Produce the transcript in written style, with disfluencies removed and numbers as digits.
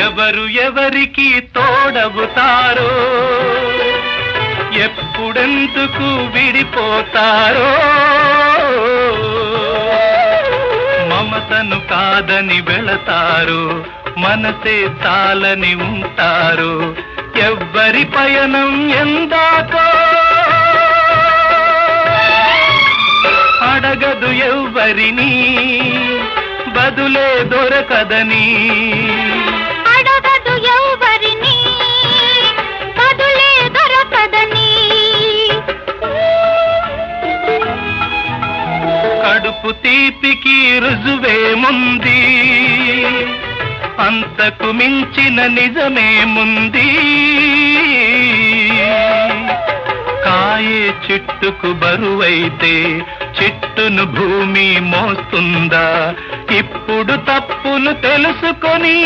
ఎవరు ఎవరికి తోడవుతారో, ఎప్పుడెందుకు విడిపోతారో, మమతను కాదని వెళతారు, మనసే చాలని ఉంటారు. ఎవ్వరి పయనం ఎందాకో అడగదు ఎవ్వరిని, బదులే దొరకదని. అడగదు ఎవ్వరిని, బదులే దొరకదని. కడుపు తీపికి రుజువేముంది, అంతకు మించిన నిజమేముంది. కాయే చెట్టుకు బరువైతే చెట్టును భూమి మోస్తుందా? ఇప్పుడు తప్పును తెలుసుకొని